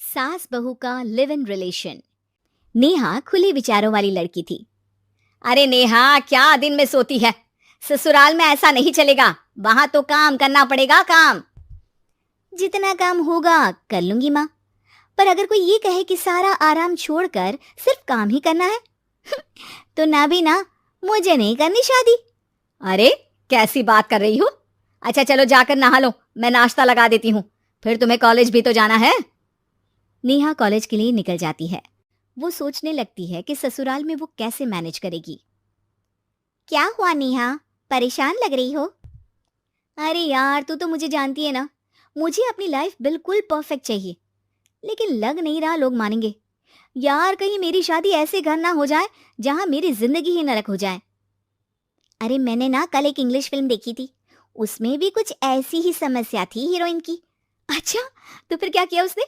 सास बहू का लिव इन रिलेशन। नेहा खुले विचारों वाली लड़की थी। अरे नेहा, क्या दिन में सोती है? ससुराल में ऐसा नहीं चलेगा, वहां तो काम करना पड़ेगा। काम जितना काम होगा कर लूंगी माँ, पर अगर कोई ये कहे कि सारा आराम छोड़कर सिर्फ काम ही करना है तो ना भी ना, मुझे नहीं करनी शादी। अरे कैसी बात कर रही हो? अच्छा चलो जाकर नहा लो, मैं नाश्ता लगा देती हूँ, फिर तुम्हें कॉलेज भी तो जाना है। नेहा कॉलेज के लिए निकल जाती है। वो सोचने लगती है कि ससुराल में वो कैसे मैनेज करेगी। क्या हुआ नेहा, परेशान लग रही हो? अरे यार, तू तो मुझे जानती है ना, मुझे अपनी लाइफ बिल्कुल परफेक्ट चाहिए, लेकिन लग नहीं रहा लोग मानेंगे। यार कहीं मेरी शादी ऐसे घर ना हो जाए जहां मेरी जिंदगी ही नरक हो जाए। अरे मैंने ना कल एक इंग्लिश फिल्म देखी थी, उसमें भी कुछ ऐसी ही समस्या थी हीरोइन की। अच्छा, तो फिर क्या किया उसने?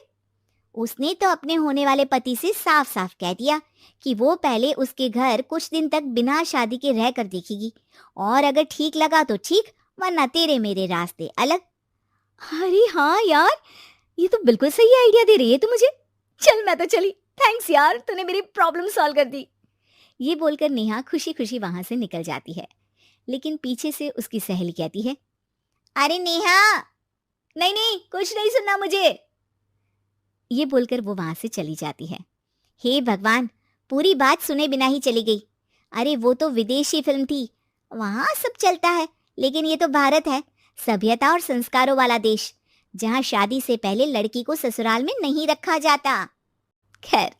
उसने तो अपने होने वाले पति से साफ साफ कह दिया कि वो पहले उसके घर कुछ दिन तक बिना शादी के रह कर देखेगी, और अगर ठीक लगा तो ठीक, वरना तेरे मेरे रास्ते अलग। अरे हाँ यार, ये तो बिल्कुल सही आइडिया दे रही है तू मुझे। चल मैं तो चली, थैंक्स यार, तूने मेरी प्रॉब्लम सॉल्व कर दी। ये बोलकर नेहा खुशी खुशी वहां से निकल जाती है, लेकिन पीछे से उसकी सहेली कहती है, अरे नेहा, नहीं नहीं, कुछ नहीं सुनना मुझे। ये बोलकर वो वहां से चली जाती है। हे भगवान, पूरी बात सुने बिना ही चली गई। अरे वो तो विदेशी फिल्म थी, वहां सब चलता है, लेकिन ये तो भारत है, सभ्यता और संस्कारों वाला देश, जहां शादी से पहले लड़की को ससुराल में नहीं रखा जाता। खैर,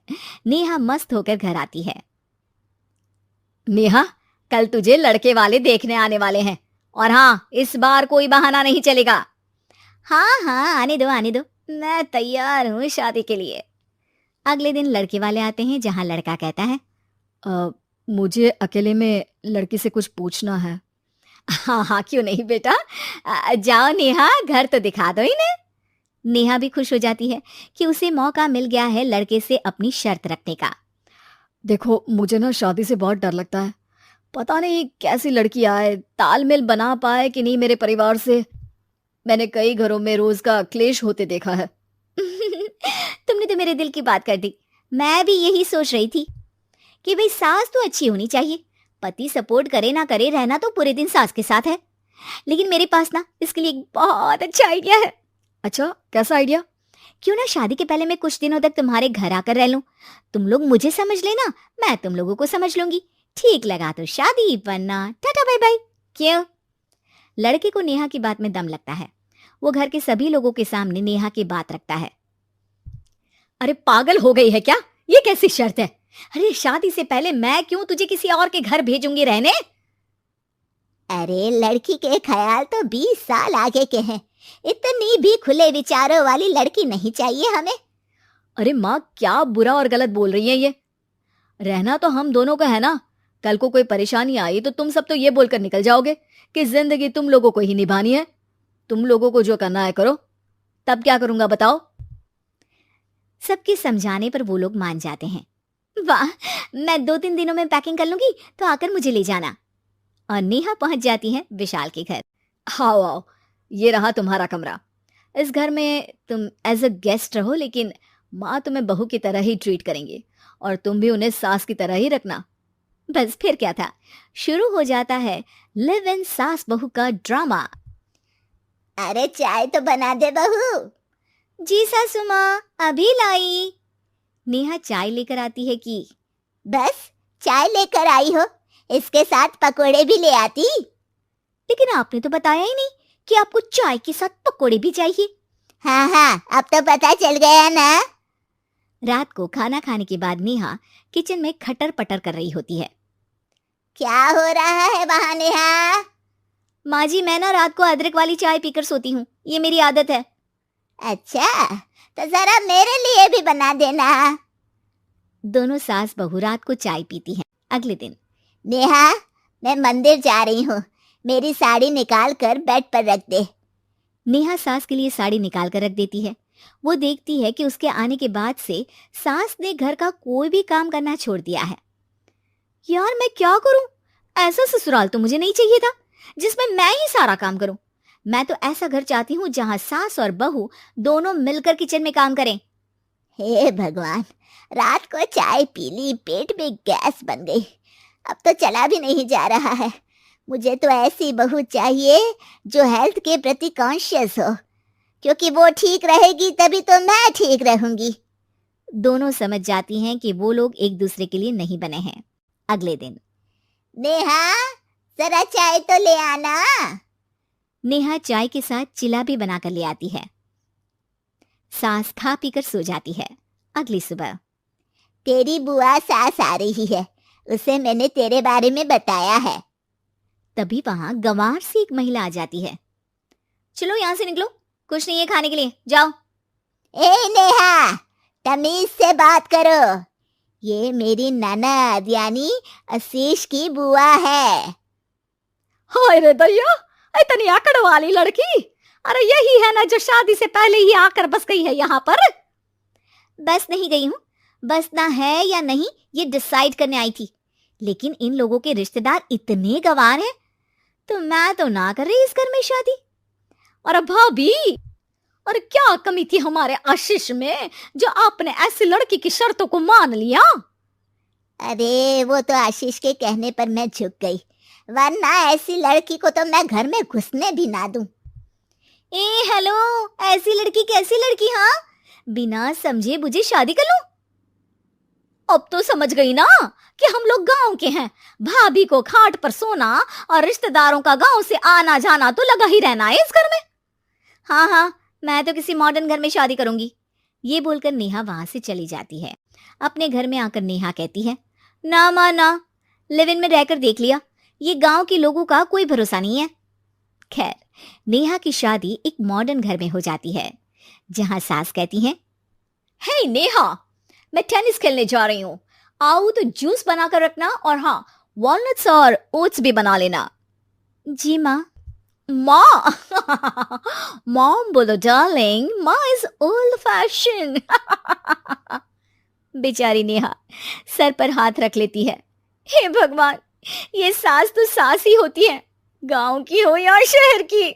नेहा मस्त होकर घर आती है। नेहा, कल तुझे लड़के वाले देखने आने वाले हैं, और हाँ, इस बार कोई बहाना नहीं चलेगा। हाँ हाँ, आने दो आने दो, मैं तैयार हूँ शादी के लिए। अगले दिन लड़के वाले आते हैं, जहां लड़का कहता है, मुझे अकेले में लड़की से कुछ पूछना है। हाँ हाँ, क्यों नहीं बेटा, जाओ नेहा, घर तो दिखा दो इन्हें। नेहा भी खुश हो जाती है कि उसे मौका मिल गया है लड़के से अपनी शर्त रखने का। देखो, मुझे ना शादी से बहुत डर लगता है, पता नहीं कैसी लड़की आए, तालमेल बना पाए कि नहीं मेरे परिवार से। मैंने कई घरों में रोज का क्लेश होते देखा है। तुमने तो मेरे दिल की बात कर दी। मैं भी यही सोच रही थी कि भाई सास तो अच्छी होनी चाहिए, पति सपोर्ट करे ना करे, रहना तो पूरे दिन सास के साथ है। लेकिन मेरे पास ना इसके लिए एक बहुत अच्छा आइडिया है। अच्छा, कैसा आइडिया? क्यों ना शादी के पहले मैं कुछ दिनों तक तुम्हारे घर आकर रह लूं, तुम लोग मुझे समझ लेना, मैं तुम लोगों को समझ लूंगी, ठीक लगा तो शादी, वरना टाटा बाय बाय। क्यों? लड़के को नेहा की बात में दम लगता है। वो घर के सभी लोगों के सामने नेहा की बात रखता है। अरे पागल हो गई है क्या? ये कैसी शर्त है? अरे शादी से पहले मैं क्यों तुझे किसी और के घर भेजूंगी रहने? अरे लड़की के ख्याल तो 20 साल आगे के हैं, इतनी भी खुले विचारों वाली लड़की नहीं चाहिए हमें। अरे माँ, क्या बुरा और गलत बोल रही है ये? रहना तो हम दोनों का है ना, कल को कोई परेशानी आई तो तुम सब तो ये बोलकर निकल जाओगे कि जिंदगी तुम लोगों को ही निभानी है, तुम लोगों को जो करना है करो। तब क्या करूंगा बताओ? सबके समझाने पर वो लोग मान जाते हैं। वाह, मैं 2-3 दिनों में पैकिंग कर लूंगी, तो आकर मुझे ले जाना। और नेहा पहुंच जाती है विशाल के घर। आओ आओ, ये रहा तुम्हारा कमरा। इस घर में तुम एज अ गेस्ट रहो, लेकिन माँ तुम्हें बहू की तरह ही ट्रीट करेंगे, और तुम भी उन्हें सास की तरह ही रखना। बस फिर क्या था, शुरू हो जाता है लिव इन सास बहू का ड्रामा। अरे चाय तो बना दे बहू। जी सासू माँ, अभी लाई। नेहा चाय लेकर आती है कि बस चाय लेकर आई हो, इसके साथ पकोड़े भी ले आती। लेकिन आपने तो बताया ही नहीं कि आपको चाय के साथ पकोड़े भी चाहिए। हाँ हाँ, अब तो पता चल गया ना। रात को खाना खाने के बाद नेहा किचन में खटर पटर कर रही होती है। क्या हो रहा है वहां नेहा? माँ जी, मैं ना रात को अदरक वाली चाय पीकर सोती हूँ, ये मेरी आदत है। अच्छा, तो जरा मेरे लिए भी बना देना। दोनों सास बहू रात को चाय पीती हैं। अगले दिन, नेहा, मैं मंदिर जा रही हूँ, मेरी साड़ी निकाल कर बेड पर रख दे। नेहा सास के लिए साड़ी निकाल कर रख देती है। वो देखती है कि उसके आने के बाद से सास ने घर का कोई भी काम करना छोड़ दिया है। यार मैं क्या करूं? ऐसा ससुराल तो मुझे नहीं चाहिए था जिसमें मैं ही सारा काम करूं। मैं तो ऐसा घर चाहती हूँ जहां सास और बहू दोनों मिलकर किचन में काम करें। हे भगवान, रात को चाय पी ली, पेट में गैस बन गई, अब तो चला भी नहीं जा रहा है। मुझे तो ऐसी बहू चाहिए जो हेल्थ के प्रति कॉन्शियस हो, क्योंकि वो ठीक रहेगी तभी तो मैं ठीक रहूंगी। दोनों समझ जाती हैं कि वो लोग एक दूसरे के लिए नहीं बने हैं। अगले दिन नेहा, जरा चाय तो ले आना। नेहा चाय के साथ चिला भी बनाकर ले आती है। सास खा पीकर सो जाती है। अगली सुबह तेरी बुआ सास आ रही है, उसे मैंने तेरे बारे में बताया है। तभी वहां गंवार से एक महिला आ जाती है। चलो यहां से निकलो, कुछ नहीं है खाने के लिए, जाओ। ए नेहा, तमीज से बात करो, ये मेरी ननद यानी आशीष की बुआ है। हाय रे दैया, इतनी आकड़ वाली लड़की! अरे यही है ना जो शादी से पहले ही आकर बस गई है यहाँ पर। बस नहीं गई हूँ, बसना है या नहीं ये डिसाइड करने आई थी, लेकिन इन लोगों के रिश्तेदार इतने गंवार हैं तो मैं तो ना कर रही इस घर में शादी। और भाभी, और क्या कमी थी हमारे आशीष में जो आपने ऐसी लड़की की शर्तों को मान लिया? अरे वो तो आशीष के कहने पर मैं झुक गई, वरना ऐसी लड़की को तो मैं घर में घुसने भी ना दूं। ए हेलो, ऐसी लड़की कैसी लड़की? हाँ, बिना समझे बुझे शादी कर लूं? अब तो समझ गई ना कि हम लोग गांव के हैं। भाभी को खाट पर सोना और रिश्तेदारों का गांव से आना जाना तो लगा ही रहना है इस घर में। हाँ हाँ, मैं तो किसी मॉडर्न घर में शादी करूंगी। ये बोलकर नेहा वहां से चली जाती है। अपने घर में आकर नेहा कहती है, ना माँ ना, लिव इन में रहकर देख लिया, ये गांव के लोगों का कोई भरोसा नहीं है। खैर, नेहा की शादी एक मॉडर्न घर में हो जाती है, जहां सास कहती हैं, हे नेहा, मैं टेनिस खेलने जा रही हूँ, आओ तो जूस बनाकर रखना, और हाँ, वॉलनट्स और ओट्स भी बना लेना। जी माँ। माँ मॉम बोलो डार्लिंग, माँ इज ओल्ड फैशन। बेचारी नेहा सर पर हाथ रख लेती है। हे भगवान, ये सास तो सास ही होती है, गांव की हो या शहर की।